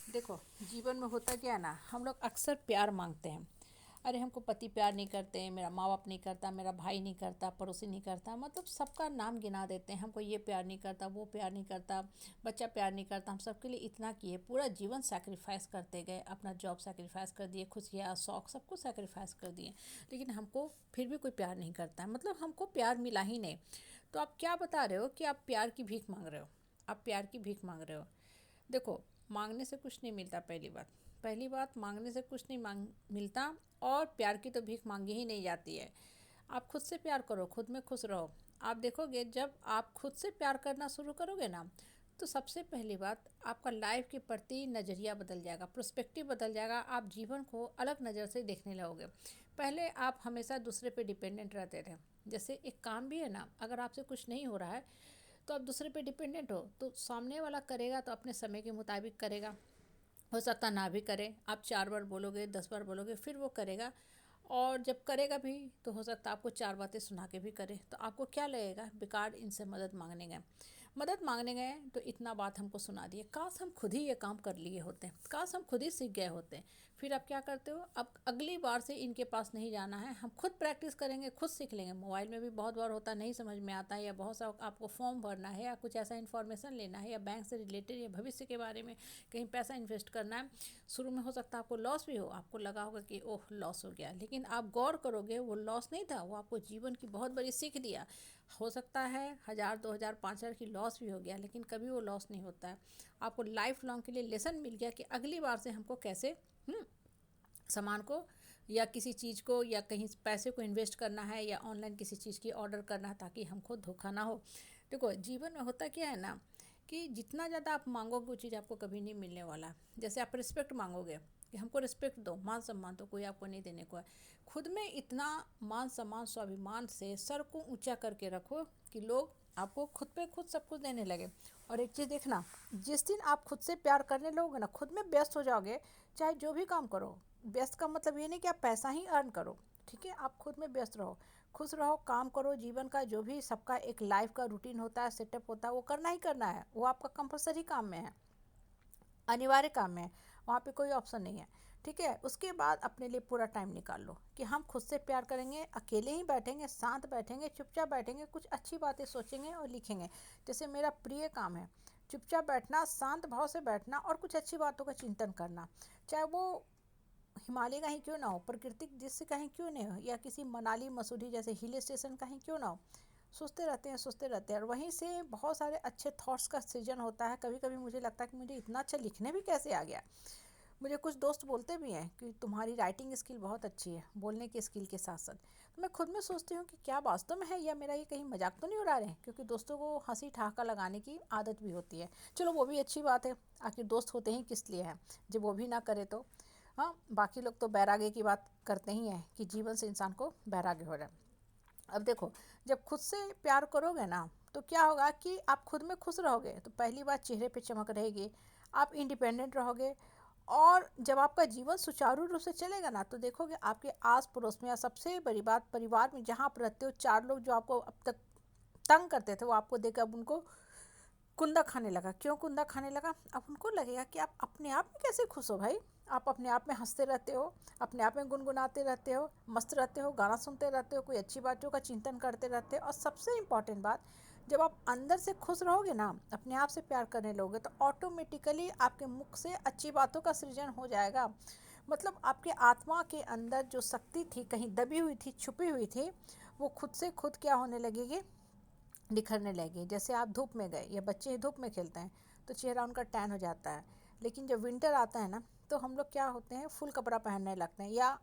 देखो, जीवन में होता क्या है ना, हम लोग अक्सर प्यार मांगते हैं। अरे हमको पति प्यार नहीं करते, मेरा माँ बाप नहीं करता, मेरा भाई नहीं करता, पड़ोसी नहीं करता, मतलब सबका नाम गिना देते हैं। हमको ये प्यार नहीं करता, वो प्यार नहीं करता, बच्चा प्यार नहीं करता। हम सबके लिए इतना किए, पूरा जीवन सैक्रिफाइस करते गए, अपना जॉब सैक्रिफाइस कर दिए, खुशियाँ शौक सब कुछ सैक्रिफाइस कर दिए। लेकिन हमको फिर भी कोई प्यार नहीं करता है, मतलब हमको प्यार मिला ही नहीं। तो आप क्या बता रहे हो कि आप प्यार की भीख मांग रहे हो? आप प्यार की भीख मांग रहे हो? देखो, मांगने से कुछ नहीं मिलता। पहली बात मांगने से कुछ नहीं मिलता। और प्यार की तो भीख मांगी ही नहीं जाती है। आप खुद से प्यार करो, खुद में खुश रहो। आप देखोगे, जब आप खुद से प्यार करना शुरू करोगे ना, तो सबसे पहली बात, आपका लाइफ के प्रति नज़रिया बदल जाएगा, पर्सपेक्टिव बदल जाएगा। आप जीवन को अलग नज़र से देखने लगोगे। पहले आप हमेशा दूसरे पे डिपेंडेंट रहते थे। जैसे एक काम भी है ना, अगर आपसे कुछ नहीं हो रहा है तो आप दूसरे पे डिपेंडेंट हो, तो सामने वाला करेगा तो अपने समय के मुताबिक करेगा। हो सकता ना भी करे, आप 4 बार बोलोगे, 10 बार बोलोगे, फिर वो करेगा। और जब करेगा भी तो हो सकता है आपको 4 बातें सुना के भी करे। तो आपको क्या लगेगा, बेकार इनसे मदद मांगने गए तो इतना बात हमको सुना दिए। काश हम खुद ही ये काम कर लिए होते, काश हम खुद ही सीख गए होते। फिर आप क्या करते हो, अब अगली बार से इनके पास नहीं जाना है, हम खुद प्रैक्टिस करेंगे, खुद सीख लेंगे। मोबाइल में भी बहुत बार होता है, नहीं समझ में आता है, या बहुत सा आपको फॉर्म भरना है, या कुछ ऐसा इन्फॉर्मेशन लेना है, या बैंक से रिलेटेड, या भविष्य के बारे में कहीं पैसा इन्वेस्ट करना है। शुरू में हो सकता है आपको लॉस भी हो, आपको लगा होगा कि ओह लॉस हो गया, लेकिन आप गौर करोगे वो लॉस नहीं था, वो आपको जीवन की बहुत बड़ी सीख दिया। हो सकता है 1000, 2000, 5000 की लॉस भी हो गया, लेकिन कभी वो लॉस नहीं होता है। आपको लाइफ लॉन्ग के लिए लेसन मिल गया कि अगली बार से हमको कैसे सामान को या किसी चीज़ को या कहीं पैसे को इन्वेस्ट करना है, या ऑनलाइन किसी चीज़ की ऑर्डर करना है, ताकि हमको धोखा ना हो। देखो, जीवन में होता क्या है ना, कि जितना ज़्यादा आप मांगोगे वो चीज़ आपको कभी नहीं मिलने वाला। जैसे आप रिस्पेक्ट मांगोगे कि हमको रिस्पेक्ट दो, मान सम्मान, तो कोई आपको नहीं देने को है। खुद में इतना मान सम्मान, स्वाभिमान से सर को ऊंचा करके रखो कि लोग आपको खुद पे खुद सब कुछ देने लगे। और एक चीज़ देखना, जिस दिन आप खुद से प्यार करने लगोगे ना, खुद में व्यस्त हो जाओगे, चाहे जो भी काम करो। व्यस्त का मतलब ये नहीं कि आप पैसा ही अर्न करो, ठीक है, आप खुद में व्यस्त रहो, खुश रहो, काम करो। जीवन का जो भी सबका एक लाइफ का रूटीन होता है, सेटअप होता है, वो करना ही करना है। वो आपका कंपलसरी काम में है, अनिवार्य काम में है, वहाँ पे कोई ऑप्शन नहीं है। ठीक है, उसके बाद अपने लिए पूरा टाइम निकाल लो कि हम खुद से प्यार करेंगे, अकेले ही बैठेंगे, शांत बैठेंगे, चुपचाप बैठेंगे, कुछ अच्छी बातें सोचेंगे और लिखेंगे। जैसे मेरा प्रिय काम है, चुपचाप बैठना, शांत भाव से बैठना और कुछ अच्छी बातों का चिंतन करना। चाहे वो हिमालय का ही क्यों ना हो, प्राकृतिक दृश्य का ही क्यों नहीं हो, या किसी मनाली मसूरी जैसे हिल स्टेशन का ही क्यों ना हो, सोचते रहते हैं, सोचते रहते हैं, और वहीं से बहुत सारे अच्छे थॉट्स का सृजन होता है। कभी कभी मुझे लगता है कि मुझे इतना अच्छा लिखने भी कैसे आ गया। मुझे कुछ दोस्त बोलते भी हैं कि तुम्हारी राइटिंग स्किल बहुत अच्छी है, बोलने की स्किल के साथ साथ। तो मैं खुद में सोचती हूँ कि क्या वास्तव में है, या मेरा ये कहीं मजाक तो नहीं उड़ा रहे हैं, क्योंकि दोस्तों को हंसी ठहाका लगाने की आदत भी होती है। चलो, वो भी अच्छी बात है, आखिर दोस्त होते ही किस लिए हैं, जब वो भी ना करे तो। हाँ, बाकी लोग तो बैराग्य की बात करते ही हैं कि जीवन से इंसान को बैराग्य हो जाए। अब देखो, जब खुद से प्यार करोगे ना, तो क्या होगा कि आप खुद में खुश रहोगे, तो पहली बात चेहरे पे चमक रहेगी, आप इंडिपेंडेंट रहोगे। और जब आपका जीवन सुचारू रूप से चलेगा ना, तो देखोगे आपके आस पड़ोस में, या सबसे बड़ी बात परिवार में जहाँ आप रहते हो, 4 लोग जो आपको अब तक तंग करते थे, वो आपको देकर अब उनको कुंदा खाने लगा। क्यों कुंदा खाने लगा? अब उनको लगेगा कि आप अपने आप में कैसे खुश हो भाई। आप अपने आप में हंसते रहते हो, अपने आप में गुनगुनाते रहते हो, मस्त रहते हो, गाना सुनते रहते हो, कोई अच्छी बातों का चिंतन करते रहते हो। और सबसे इम्पॉर्टेंट बात, जब आप अंदर से खुश रहोगे ना, अपने आप से प्यार करने लगोगे, तो ऑटोमेटिकली आपके मुख से अच्छी बातों का सृजन हो जाएगा। मतलब आपके आत्मा के अंदर जो शक्ति थी, कहीं दबी हुई थी, छुपी हुई थी, वो खुद से खुद क्या होने लगेगी, निखरने लगे। जैसे आप धूप में गए, या बच्चे धूप में खेलते हैं तो चेहरा उनका टैन हो जाता है। लेकिन जब विंटर आता है ना, तो हम लोग क्या होते हैं, फुल कपड़ा पहनने लगते हैं, या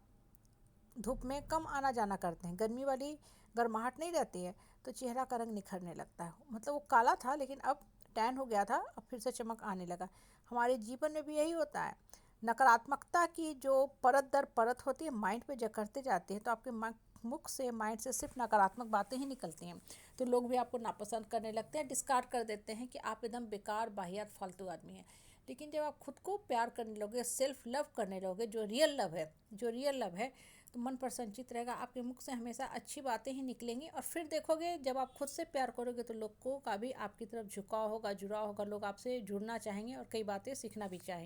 धूप में कम आना जाना करते हैं, गर्मी वाली गर्माहट नहीं रहती है, तो चेहरा का रंग निखरने लगता है। मतलब वो काला था, लेकिन अब टैन हो गया था, अब फिर से चमक आने लगा। हमारे जीवन में भी यही होता है। नकारात्मकता की जो परत दर परत होती है, माइंड पे जकड़ते जाती है, तो आपके मुख से, माइंड से सिर्फ नकारात्मक बातें ही निकलती हैं। तो लोग भी आपको नापसंद करने लगते हैं, डिस्कार्ड कर देते हैं कि आप एकदम बेकार, वाहियात, फालतू आदमी हैं। लेकिन जब आप खुद को प्यार करने लोगे, सेल्फ लव करने लोगे, जो रियल लव है, तो मन प्रसन्नचित रहेगा, आपके मुख से हमेशा अच्छी बातें ही निकलेंगी। और फिर देखोगे, जब आप खुद से प्यार करोगे, तो लोगों का भी आपकी तरफ झुकाव होगा, जुड़ाव होगा, लोग आपसे जुड़ना चाहेंगे और कई बातें सीखना भी चाहेंगे।